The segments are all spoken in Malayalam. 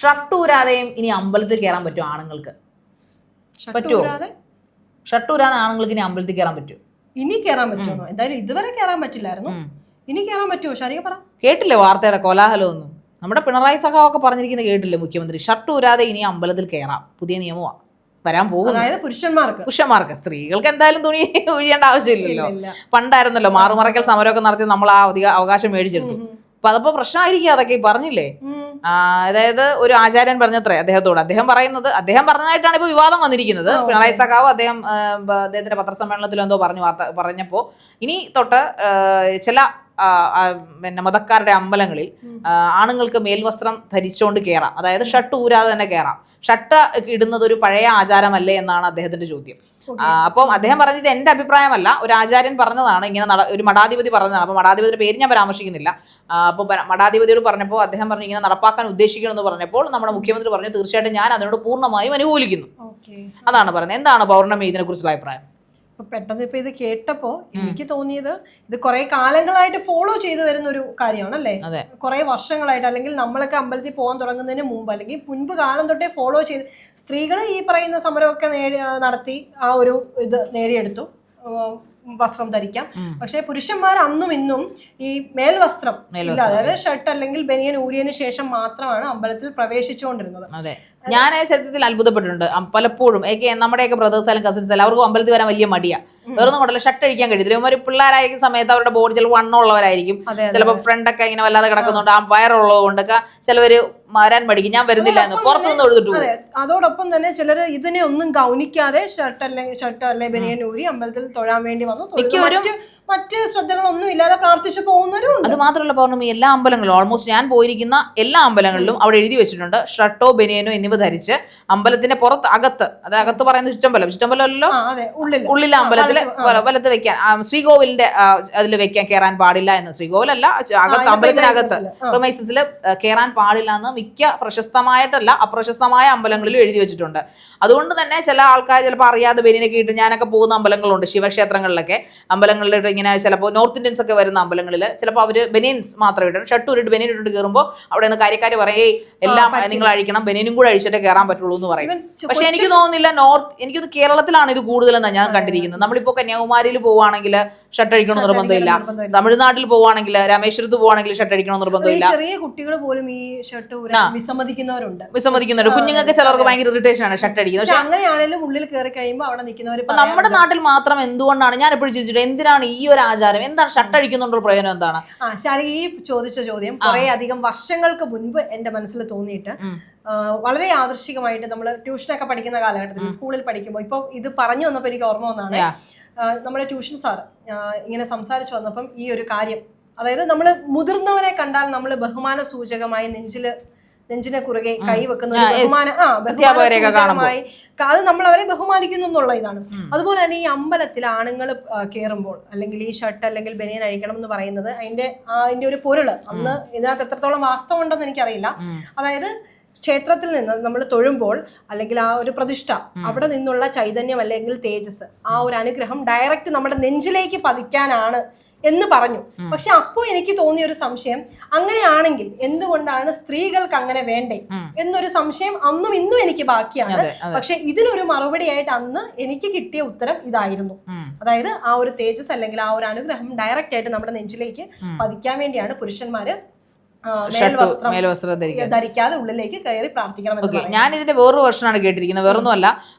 ഷർട്ടൂരാതെയും ഇനി അമ്പലത്തിൽ കയറാൻ പറ്റുമോ ആണുങ്ങൾക്ക്? പറ്റുമോ? ഷർട്ടൂരാതെ ആണുങ്ങൾക്ക് ഇനി അമ്പലത്തിൽ കയറാൻ പറ്റുമോ? ഇനി കയറാൻ പറ്റുമോ? എന്തായാലും ഇതുവരെ കയറാൻ പറ്റില്ലായിരുന്നു. ഇനി കയറാൻ പറ്റുമോ? ശരിയാ പറ. കേട്ടില്ലേ വാർത്തയുടെ കോലാഹലം ഒന്നും? നമ്മുടെ പിണറായി സഖാവൊക്കെ പറഞ്ഞിരിക്കുന്നത് കേട്ടില്ലേ മുഖ്യമന്ത്രി? ഷർട്ടൂരാതെ ഇനി അമ്പലത്തിൽ കയറാം, പുതിയ നിയമമാണ് വരാൻ പോകുന്നത്. അതായത് പുരുഷന്മാർക്ക്. സ്ത്രീകൾക്ക് എന്തായാലും തുണി ഒഴിയേണ്ട ആവശ്യമില്ലല്ലോ. പണ്ടായിരുന്നല്ലോ മാറുമറയ്ക്കൽ സമരമൊക്കെ നടത്തി നമ്മൾ ആ അവകാശം മേടിച്ചെടുത്തു. അപ്പൊ അതപ്പോ പ്രശ്നമായിരിക്കും അതൊക്കെ പറഞ്ഞില്ലേ. അതായത് ഒരു ആചാര്യൻ പറഞ്ഞത്രേ അദ്ദേഹത്തോട്. അദ്ദേഹം പറഞ്ഞതായിട്ടാണ് ഇപ്പൊ വിവാദം വന്നിരിക്കുന്നത്. പിണറായി സഖാവ് അദ്ദേഹത്തിന്റെ പത്രസമ്മേളനത്തിൽ എന്തോ പറഞ്ഞപ്പോ ഇനി തൊട്ട് ചില മതക്കാരുടെ അമ്പലങ്ങളിൽ ആണുങ്ങൾക്ക് മേൽവസ്ത്രം ധരിച്ചുകൊണ്ട് കയറാം, അതായത് ഷർട്ട് ഊരാതെ തന്നെ കയറാം. ഷർട്ട് ഇടുന്നത് ഒരു പഴയ ആചാരമല്ലേ എന്നാണ് അദ്ദേഹത്തിന്റെ ചോദ്യം. അപ്പം അദ്ദേഹം പറഞ്ഞത് എന്റെ അഭിപ്രായമല്ല, ഒരു ആചാര്യൻ പറഞ്ഞതാണ്, ഇങ്ങനെ ഒരു മഠാധിപതി പറഞ്ഞതാണ്. അപ്പൊ മഠാധിപതിയുടെ പേര് ഞാൻ പരാമർശിക്കുന്നില്ല. അപ്പോൾ മഠാധിപതിയോട് പറഞ്ഞപ്പോൾ അദ്ദേഹം പറഞ്ഞു ഇങ്ങനെ നടപ്പാക്കാൻ ഉദ്ദേശിക്കണമെന്ന് പറഞ്ഞപ്പോൾ നമ്മുടെ മുഖ്യമന്ത്രി പറഞ്ഞു തീർച്ചയായിട്ടും ഞാൻ അതിനോട് പൂർണ്ണമായും അനുകൂലിക്കുന്നു. അതാണ് പറയുന്നത്. എന്താണ് പൗർണമി ഇതിനെ കുറിച്ചുള്ള അഭിപ്രായം? പെട്ടെന്ന് ഇപ്പൊ ഇത് കേട്ടപ്പോ എനിക്ക് തോന്നിയത് ഇത് കുറെ കാലങ്ങളായിട്ട് ഫോളോ ചെയ്തു വരുന്ന ഒരു കാര്യമാണല്ലേ. കുറെ വർഷങ്ങളായിട്ട്, അല്ലെങ്കിൽ നമ്മളൊക്കെ അമ്പലത്തിൽ പോകാൻ തുടങ്ങുന്നതിന് മുമ്പ് അല്ലെങ്കിൽ മുൻപ് കാലം തൊട്ടേ ഫോളോ ചെയ്ത് സ്ത്രീകൾ ഈ പറയുന്ന സമരമൊക്കെ നടത്തി ആ ഒരു ഇത് നേടിയെടുത്തു, വസ്ത്രം ധരിക്കാം. പക്ഷെ പുരുഷന്മാർ അന്നും ഇന്നും ഈ മേൽവസ്ത്രം ഇല്ല, അതായത് ഷർട്ട് അല്ലെങ്കിൽ ബനിയൻ ഊരിയതിനു ശേഷം മാത്രമാണ് അമ്പലത്തിൽ പ്രവേശിച്ചുകൊണ്ടിരുന്നത്. ഞാൻ സത്യത്തിൽ അത്ഭുതപ്പെട്ടിട്ടുണ്ട് പലപ്പോഴും. നമ്മുടെയൊക്കെ ബ്രദേഴ്സ് ആയാലും കസിൻസ് ആയാലും അവർക്ക് അമ്പലത്തിൽ വരാൻ വലിയ മടിയാ. വേറൊന്നും കൊണ്ടല്ല, ഷർട്ട് അഴിക്കാൻ കഴിയത്തില്ല. ഒരു പിള്ളേരായിരിക്കും സമയത്ത് അവരുടെ ബോഡി ചിലപ്പോൾ വണ്ണമുള്ളവരായിരിക്കും, ചിലപ്പോൾ ഫ്രണ്ടൊക്കെ ഇങ്ങനെ വല്ലാതെ കിടക്കുന്നുണ്ട്, ആ വയറുള്ളത് കൊണ്ടൊക്കെ ചിലവര് വരാൻ മടിക്കും. ഞാൻ വരുന്നില്ല എന്ന് പുറത്തുനിന്ന് എഴുതിട്ടു. അതോടൊപ്പം തന്നെ ചിലർ ഇതിനെ ഒന്നും ഗൗനിക്കാതെ ഷർട്ട് അല്ലെ ബനിയൻ ഊരി അമ്പലത്തിൽ തൊഴാൻ വേണ്ടി വന്നു. മറ്റ് ശ്രദ്ധകളൊന്നും ഇല്ലാതെ പ്രാർത്ഥിച്ചു പോകുന്നവരും. അത് മാത്രമല്ല പൗർണമി എല്ലാ അമ്പലങ്ങളിലും, ഓൾമോസ്റ്റ് ഞാൻ പോയിരിക്കുന്ന എല്ലാ അമ്പലങ്ങളിലും അവിടെ എഴുതി വെച്ചിട്ടുണ്ട് ഷർട്ടോ ബനിയനോ എന്നിവ ധരിച്ച് അമ്പലത്തിന്റെ പുറത്ത് അകത്ത് പറയുന്നത് ചുറ്റമ്പലമല്ലോ, ഉള്ളിലെ അമ്പലത്തില് വലത്ത് വെക്കാൻ, ശ്രീകോവിലിന്റെ അതിൽ വെക്കാൻ കയറാൻ പാടില്ല എന്ന്. ശ്രീകോവിലല്ല, അകത്ത് അമ്പലത്തിനകത്ത് പ്രൊമൈസസിൽ കയറാൻ പാടില്ല എന്ന് മിക്ക പ്രശസ്തമായിട്ടല്ല അപ്രശസ്തമായ അമ്പലങ്ങളിലും എഴുതി വെച്ചിട്ടുണ്ട്. അതുകൊണ്ട് തന്നെ ചില ആൾക്കാർ ചിലപ്പോൾ അറിയാതെ ബനിയനൊക്കെ ഇട്ട്, ഞാനൊക്കെ പോകുന്ന അമ്പലങ്ങളുണ്ട് ശിവക്ഷേത്രങ്ങളിലൊക്കെ, അമ്പലങ്ങളിലിട്ട് ഇങ്ങനെ ചിലപ്പോൾ നോർത്ത് ഇന്ത്യൻസ് ഒക്കെ വരുന്ന അമ്പലങ്ങളിൽ ചിലപ്പോൾ അവര് ബനിയൻസ് മാത്രം ഇടും, ഷർട്ട് ഇട്ട് ബനിയൻ ഇട്ടിട്ട് കയറുമ്പോൾ അവിടെ നിന്ന് കാര്യക്കാർ പറയേ എല്ലാം നിങ്ങൾ അഴിക്കണം, ബനിയനും കൂടെ അഴിച്ചിട്ടേ കയറാൻ പറ്റുള്ളൂ എന്ന് പറയും. പക്ഷെ എനിക്ക് തോന്നുന്നില്ല എനിക്കൊന്ന് കേരളത്തിലാണ് ഇത് കൂടുതലെന്നാണ് ഞാൻ കണ്ടിരിക്കുന്നത്. നമ്മളിപ്പോ കന്യാകുമാരിയിൽ പോവുകയാണെങ്കിൽ ഷർട്ട് അഴിക്കണം നിർബന്ധമില്ല, തമിഴ്നാട്ടിൽ പോവുകയാണെങ്കിൽ രാമേശ്വരത്ത് പോവുകയാണെങ്കിൽ ഷർട്ട് അഴിക്കണം നിർബന്ധമില്ല. ചെറിയ കുട്ടികൾ പോലും ഈ ഷർട്ട് വിസമ്മതിക്കുന്നവരുണ്ട്. കുഞ്ഞുങ്ങൾക്ക് ചിലർക്ക് ഭയങ്കര ഇറിറ്റേഷൻ ആണ് ഷർട്ട് അടിക്കുന്നത്. പക്ഷെ അങ്ങനെയാണെങ്കിലും ഉള്ളിൽ കയറി കഴിയുമ്പോൾ അവിടെ നിൽക്കുന്നവർ നമ്മുടെ നാട്ടിൽ മാത്രം എന്തുകൊണ്ടാണ്, ഞാൻ എപ്പോഴും ചോദിച്ചിട്ട് എന്തിനാണ് ഈ ഒരു ആചാരം, എന്താണ് ഷർട്ട് അടിക്കുന്നുണ്ടോ പ്രയോജനം എന്താണ്? ശാരി, ഈ ചോദിച്ച ചോദ്യം കുറെ അധികം വർഷങ്ങൾക്ക് മുൻപ് എന്റെ മനസ്സിൽ തോന്നിയിട്ട് വളരെ യാദൃശ്ചികമായിട്ട് നമ്മൾ ട്യൂഷനൊക്കെ പഠിക്കുന്ന കാലഘട്ടത്തിൽ സ്കൂളിൽ പഠിക്കുമ്പോൾ ഇപ്പൊ ഇത് പറഞ്ഞു വന്നപ്പോൾ എനിക്ക് ഓർമ്മ വന്നാണ്. നമ്മുടെ ട്യൂഷൻ സാർ ഇങ്ങനെ സംസാരിച്ചു വന്നപ്പം ഈ ഒരു കാര്യം, അതായത് നമ്മൾ മുതിർന്നവരെ കണ്ടാൽ നമ്മൾ ബഹുമാന സൂചകമായി നെഞ്ചിനെ കുറുകെ കൈവെക്കുന്ന ബഹുമാനമായി അത് നമ്മൾ അവരെ ബഹുമാനിക്കുന്നു എന്നുള്ള ഇതാണ്. അതുപോലെ തന്നെ ഈ അമ്പലത്തിൽ ആണുങ്ങൾ കയറുമ്പോൾ അല്ലെങ്കിൽ ഈ ഷർട്ട് അല്ലെങ്കിൽ ബനിയൻ അഴിക്കണം എന്ന് പറയുന്നത് അതിന്റെ ഒരു പൊരുള് അന്ന് ഇതിനകത്ത് എത്രത്തോളം വാസ്തവം ഉണ്ടെന്ന് എനിക്കറിയില്ല. അതായത് ക്ഷേത്രത്തിൽ നിന്ന് നമ്മൾ തൊഴുമ്പോൾ അല്ലെങ്കിൽ ആ ഒരു പ്രതിഷ്ഠ, അവിടെ നിന്നുള്ള ചൈതന്യം അല്ലെങ്കിൽ തേജസ്, ആ ഒരു അനുഗ്രഹം ഡയറക്റ്റ് നമ്മുടെ നെഞ്ചിലേക്ക് പതിക്കാനാണ് എന്ന് പറഞ്ഞു. പക്ഷെ അപ്പോ എനിക്ക് തോന്നിയ ഒരു സംശയം, അങ്ങനെയാണെങ്കിൽ എന്തുകൊണ്ടാണ് സ്ത്രീകൾക്ക് അങ്ങനെ വേണ്ടേ എന്നൊരു സംശയം അന്നും ഇന്നും എനിക്ക് ബാക്കിയാണ്. പക്ഷെ ഇതിനൊരു മറുപടിയായിട്ട് അന്ന് എനിക്ക് കിട്ടിയ ഉത്തരം ഇതായിരുന്നു. അതായത് ആ ഒരു തേജസ് അല്ലെങ്കിൽ ആ ഒരു അനുഗ്രഹം ഡയറക്റ്റ് ആയിട്ട് നമ്മുടെ നെഞ്ചിലേക്ക് പതിക്കാൻ വേണ്ടിയാണ് പുരുഷന്മാര് മേൽവസ്ത്രം ധരിക്കാതെ ഉള്ളിലേക്ക് കയറി പ്രാർത്ഥിക്കണം. ഞാൻ ഇതിന്റെ വേറൊരു വെർഷനാണ് കേട്ടിരിക്കുന്നത്. വേറൊന്നുമല്ല,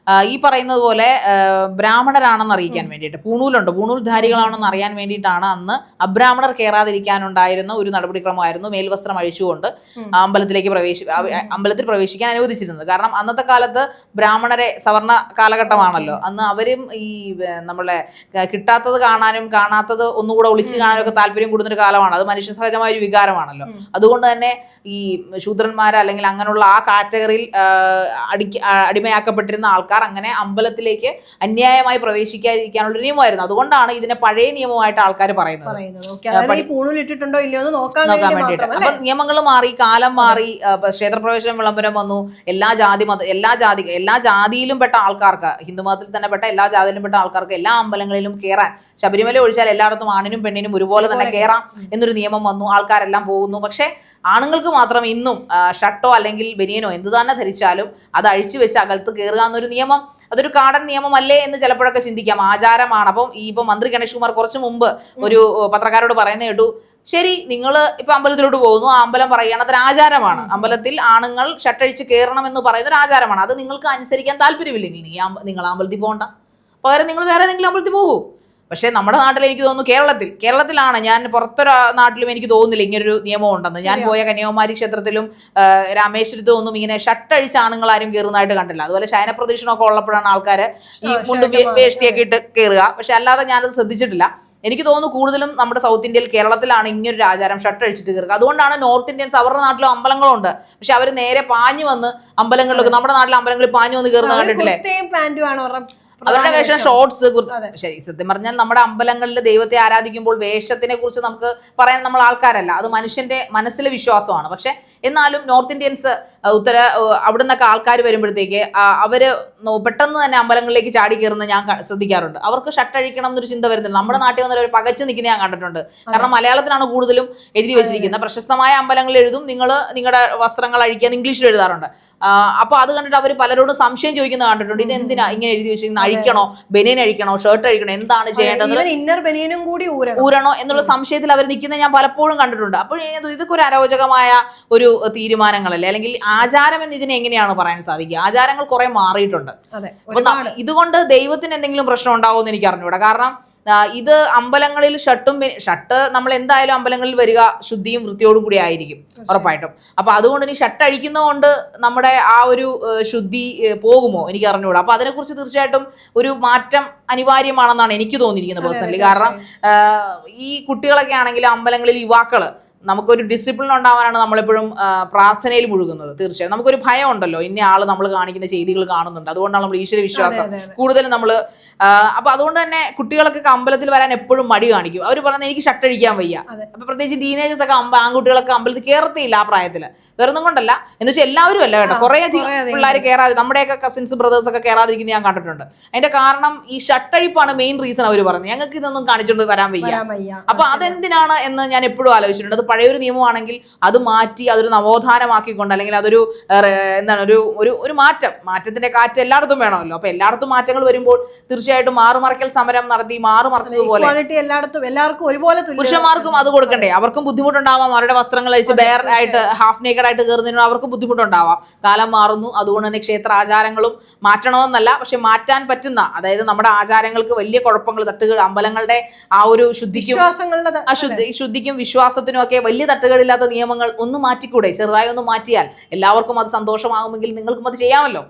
ഈ പറയുന്നത് പോലെ ബ്രാഹ്മണരാണെന്ന് അറിയിക്കാൻ വേണ്ടിയിട്ട്, പൂണൂൽ ധാരികളാണെന്ന് അറിയാൻ വേണ്ടിയിട്ടാണ് അന്ന് അബ്രാഹ്മണർ കയറാതിരിക്കാനുണ്ടായിരുന്ന ഒരു നടപടിക്രമമായിരുന്നു മേൽവസ്ത്രം അഴിച്ചുകൊണ്ട് അമ്പലത്തിൽ പ്രവേശിക്കാൻ അനുവദിച്ചിരുന്നത്. കാരണം അന്നത്തെ കാലത്ത് ബ്രാഹ്മണരെ സവർണ കാലഘട്ടമാണല്ലോ, അന്ന് അവരും ഈ നമ്മളെ കിട്ടാത്തത് കാണാനും കാണാത്തത് ഒന്നുകൂടെ ഒളിച്ചു കാണാനും ഒക്കെ താല്പര്യം കൂടുന്നൊരു കാലമാണ്. അത് മനുഷ്യ സഹജമായ ഒരു വികാരമാണല്ലോ. അതുകൊണ്ട് തന്നെ ഈ ശൂദ്രന്മാര് അല്ലെങ്കിൽ അങ്ങനെയുള്ള ആ കാറ്റഗറിയിൽ അടിമയാക്കപ്പെട്ടിരുന്ന ആൾക്കാർ അങ്ങനെ അമ്പലത്തിലേക്ക് അന്യായമായി പ്രവേശിക്കാതിരിക്കാനുള്ള നിയമമായിരുന്നു. അതുകൊണ്ടാണ് ഇതിനെ പഴയ നിയമമായിട്ട് ആൾക്കാർ പറയുന്നത്. നോക്കാൻ വേണ്ടിയിട്ട്. അപ്പൊ നിയമങ്ങൾ മാറി, കാലം മാറി, ക്ഷേത്രപ്രവേശനം വിളംബരം വന്നു. എല്ലാ ജാതിയിലും പെട്ട ആൾക്കാർക്ക്, ഹിന്ദുമതത്തിൽ തന്നെ പെട്ട എല്ലാ ജാതിയിലും പെട്ട ആൾക്കാർക്ക് എല്ലാ അമ്പലങ്ങളിലും കയറാൻ, ശബരിമല ഒഴിച്ചാൽ എല്ലായിടത്തും ആണിനും പെണ്ണിനും ഒരുപോലെ തന്നെ കയറാം എന്നൊരു നിയമം വന്നു. ആൾക്കാരെല്ലാം പോകുന്നു. പക്ഷേ പക്ഷേ ആണുങ്ങൾക്ക് മാത്രം ഇന്നും ഷർട്ടോ അല്ലെങ്കിൽ ബനിയനോ എന്ത് തന്നെ ധരിച്ചാലും അത് അഴിച്ചു വെച്ച് അകലത്ത് കയറുക എന്നൊരു നിയമം, അതൊരു കാടൻ നിയമമല്ലേ എന്ന് ചിലപ്പോഴൊക്കെ ചിന്തിക്കാം. ആചാരമാണ്. അപ്പം ഇപ്പൊ മന്ത്രി ഗണേഷ് കുമാർ കുറച്ച് മുമ്പ് ഒരു പത്രക്കാരോട് പറയുന്ന കേട്ടു, ശരി നിങ്ങൾ ഇപ്പൊ അമ്പലത്തിലോട്ട് പോകുന്നു, ആ അമ്പലം പറയുകയാണ് അതൊരു ആചാരമാണ്, അമ്പലത്തിൽ ആണുങ്ങൾ ഷട്ടഴിച്ച് കയറണം എന്ന് പറയുന്ന ഒരു ആചാരമാണ്, അത് നിങ്ങൾക്ക് അനുസരിക്കാൻ താല്പര്യമില്ലെങ്കിൽ നിങ്ങൾ അമ്പലത്തിൽ പോകണ്ട, പകരം നിങ്ങൾ വേറെ ഏതെങ്കിലും അമ്പലത്തിൽ പോകൂ. പക്ഷേ നമ്മുടെ നാട്ടിൽ എനിക്ക് തോന്നുന്നു കേരളത്തിലാണ്, ഞാൻ പുറത്തൊരു നാട്ടിലും എനിക്ക് തോന്നുന്നില്ല ഇങ്ങനൊരു നിയമം ഉണ്ടെന്ന്. ഞാൻ പോയ കന്യാകുമാരി ക്ഷേത്രത്തിലും രാമേശ്വരത്തും ഒന്നും ഇങ്ങനെ ഷട്ടഴിച്ച ആണുങ്ങൾ ആരും കയറുന്നതായിട്ട് കണ്ടില്ല. അതുപോലെ ശയന പ്രദക്ഷിണമൊക്കെ ഉള്ളപ്പോഴാണ് ആൾക്കാർ ഈ മുണ്ടും വേഷ്ടിയൊക്കെ ഇട്ട് കയറുക. പക്ഷെ അല്ലാതെ ഞാനത് ശ്രദ്ധിച്ചിട്ടില്ല. എനിക്ക് തോന്നുന്നു കൂടുതലും നമ്മുടെ സൗത്ത് ഇന്ത്യയിൽ കേരളത്തിലാണ് ഇങ്ങനൊരു ആചാരം, ഷർട്ട് അഴിച്ചിട്ട് കയറുക. അതുകൊണ്ടാണ് നോർത്ത് ഇന്ത്യൻസ് അവരുടെ നാട്ടിലും അമ്പലങ്ങളുണ്ട്, പക്ഷെ അവർ നേരെ പാഞ്ഞു വന്ന് അമ്പലങ്ങളിലൊക്കെ, നമ്മുടെ നാട്ടിലെ അമ്പലങ്ങളിൽ പാഞ്ഞു വന്ന് കയറുന്ന കണ്ടിട്ടില്ലേ? അവരുടെ വേഷം ഷോർട്സ്. ശരി, സത്യം പറഞ്ഞാൽ നമ്മുടെ അമ്പലങ്ങളിൽ ദൈവത്തെ ആരാധിക്കുമ്പോൾ വേഷത്തിനെ കുറിച്ച് നമുക്ക് പറയാൻ നമ്മൾ ആൾക്കാരല്ല, അത് മനുഷ്യന്റെ മനസ്സിലെ വിശ്വാസമാണ്. പക്ഷെ എന്നാലും നോർത്ത് ഇന്ത്യൻസ് അവിടെ നിന്നൊക്കെ ആൾക്കാർ വരുമ്പോഴത്തേക്ക് അവര് പെട്ടെന്ന് തന്നെ അമ്പലങ്ങളിലേക്ക് ചാടി കയറുന്ന ഞാൻ ശ്രദ്ധിക്കാറുണ്ട്. അവർക്ക് ഷർട്ട് അഴിക്കണം എന്നൊരു ചിന്ത വരുന്നില്ല. നമ്മുടെ നാട്ടിൽ വന്ന ഒരു പകച്ച് നിൽക്കുന്ന ഞാൻ കണ്ടിട്ടുണ്ട്. കാരണം മലയാളത്തിലാണ് കൂടുതലും എഴുതി വെച്ചിരിക്കുന്നത്. പ്രശസ്തമായ അമ്പലങ്ങളിൽ എഴുതും നിങ്ങളുടെ വസ്ത്രങ്ങൾ അഴിക്കാൻ ഇംഗ്ലീഷിൽ എഴുതാറുണ്ട്. അപ്പൊ അത് കണ്ടിട്ട് അവർ പലരോടും സംശയം ചോദിക്കുന്നത് കണ്ടിട്ടുണ്ട്. ഇത് എന്തിനാ ഇങ്ങനെ എഴുതി വെച്ചിരിക്കുന്നത്? അഴിക്കണോ, ബനിയൻ അഴിക്കണോ, ഷർട്ട് അഴിക്കണോ, എന്താണ് ചെയ്യേണ്ടത്, ഊരണോ എന്നുള്ള സംശയത്തിൽ അവർ നിൽക്കുന്നത് ഞാൻ പലപ്പോഴും കണ്ടിട്ടുണ്ട്. അപ്പോൾ ഇതൊക്കെ ഒരു അരോചകമായ ഒരു തീരുമാനങ്ങളല്ലേ, അല്ലെങ്കിൽ ആചാരം എന്ന് ഇതിനെ എങ്ങനെയാണ് പറയാൻ സാധിക്കുക? ആചാരങ്ങൾ കുറെ മാറിയിട്ടുണ്ട്. അപ്പൊ ഇതുകൊണ്ട് ദൈവത്തിന് എന്തെങ്കിലും പ്രശ്നം ഉണ്ടാവുമെന്ന് എനിക്ക് അറിഞ്ഞൂടാ. കാരണം ഇത് അമ്പലങ്ങളിൽ ഷർട്ട് നമ്മൾ എന്തായാലും അമ്പലങ്ങളിൽ വരിക ശുദ്ധിയും വൃത്തിയോടും കൂടി ആയിരിക്കും ഉറപ്പായിട്ടും. അപ്പൊ അതുകൊണ്ട് ഇനി ഷർട്ട് അഴിക്കുന്നതുകൊണ്ട് നമ്മുടെ ആ ഒരു ശുദ്ധി പോകുമോ എനിക്ക് അറിഞ്ഞുകൂടാ. അപ്പൊ അതിനെക്കുറിച്ച് തീർച്ചയായിട്ടും ഒരു മാറ്റം അനിവാര്യമാണെന്നാണ് എനിക്ക് തോന്നിയിരിക്കുന്നത് പേഴ്സണലി. കാരണം ഈ കുട്ടികളൊക്കെ ആണെങ്കിൽ അമ്പലങ്ങളിൽ യുവാക്കള് നമുക്കൊരു ഡിസിപ്ലിൻ ഉണ്ടാവാനാണ് നമ്മളെപ്പോഴും പ്രാർത്ഥനയിൽ മുഴുകുന്നത്. തീർച്ചയായും നമുക്കൊരു ഭയം ഉണ്ടല്ലോ, ഇന്ന ആള് നമ്മൾ കാണിക്കുന്ന ചെയ്തികൾ കാണുന്നുണ്ട്, അതുകൊണ്ടാണ് നമ്മൾ ഈശ്വര വിശ്വാസം കൂടുതലും നമ്മൾ. അപ്പൊ അതുകൊണ്ട് തന്നെ കുട്ടികളൊക്കെ അമ്പലത്തിൽ വരാൻ എപ്പോഴും മടി കാണിക്കും. അവർ പറയുന്നത് എനിക്ക് ഷർട്ട് അഴിക്കാൻ വയ്യ. അപ്പൊ പ്രത്യേകിച്ച് ടീനേജേഴ്സ് ഒക്കെ ആൺകുട്ടികളൊക്കെ അമ്പലത്തിൽ കയറത്തില്ല ആ പ്രായത്തില്. വേറൊന്നും കൊണ്ടല്ല, എന്ന് വെച്ചാൽ എല്ലാവരും അല്ല കേട്ടോ, കുറെ അധികം പിള്ളേർ കയറാതെ, നമ്മുടെയൊക്കെ കസിൻസ് ബ്രദേഴ്സ് ഒക്കെ കയറാതിരിക്കുന്ന ഞാൻ കണ്ടിട്ടുണ്ട്. അതിന്റെ കാരണം ഈ ഷർട്ടഴിപ്പാണ് മെയിൻ റീസൺ. അവർ പറയുന്നത് ഞങ്ങൾക്ക് ഇതൊന്നും കാണിച്ചുകൊണ്ട് വരാൻ വയ്യ. അപ്പൊ അതെന്തിനാണ് എന്ന് ഞാൻ എപ്പോഴും ആലോചിച്ചിട്ടുണ്ട്. അത് പഴയൊരു നിയമമാണെങ്കിൽ അത് മാറ്റി അതൊരു നവോത്ഥാനമാക്കിക്കൊണ്ട്, അല്ലെങ്കിൽ അതൊരു എന്താണ് ഒരു മാറ്റത്തിന്റെ കാറ്റ് എല്ലായിടത്തും വേണമല്ലോ. അപ്പൊ എല്ലായിടത്തും മാറ്റങ്ങൾ വരുമ്പോൾ തീർച്ചയായിട്ടും മാറുമറയ്ക്കൽ സമരം നടത്തി മാറുമറിച്ചതുപോലെ പുരുഷന്മാർക്കും അത് കൊടുക്കണ്ടേ? അവർക്കും ബുദ്ധിമുട്ടുണ്ടാവാം, അവരുടെ വസ്ത്രങ്ങൾ അഴിച്ച് ബെയർ ആയിട്ട് ഹാഫ് നേക്കഡ് ആയിട്ട് കയറുന്നതിനോട് അവർക്കും ബുദ്ധിമുട്ടുണ്ടാവാം. കാലം മാറുന്നു, അതുകൊണ്ട് തന്നെ ക്ഷേത്ര ആചാരങ്ങളും മാറ്റണമെന്നല്ല, പക്ഷെ മാറ്റാൻ പറ്റുന്ന, അതായത് നമ്മുടെ ആചാരങ്ങൾക്ക് വലിയ കുഴപ്പങ്ങൾ, തട്ടുകൾ, അമ്പലങ്ങളുടെ ആ ഒരു ശുദ്ധിക്കും വിശ്വാസത്തിനും ഒക്കെ വലിയ തട്ടുകളില്ലാത്ത നിയമങ്ങൾ ഒന്ന് മാറ്റിക്കൂടെ? ചെറുതായി ഒന്ന് മാറ്റിയാൽ എല്ലാവർക്കും അത് സന്തോഷമാകുമെങ്കിൽ നിങ്ങൾക്കും അത് ചെയ്യാമല്ലോ.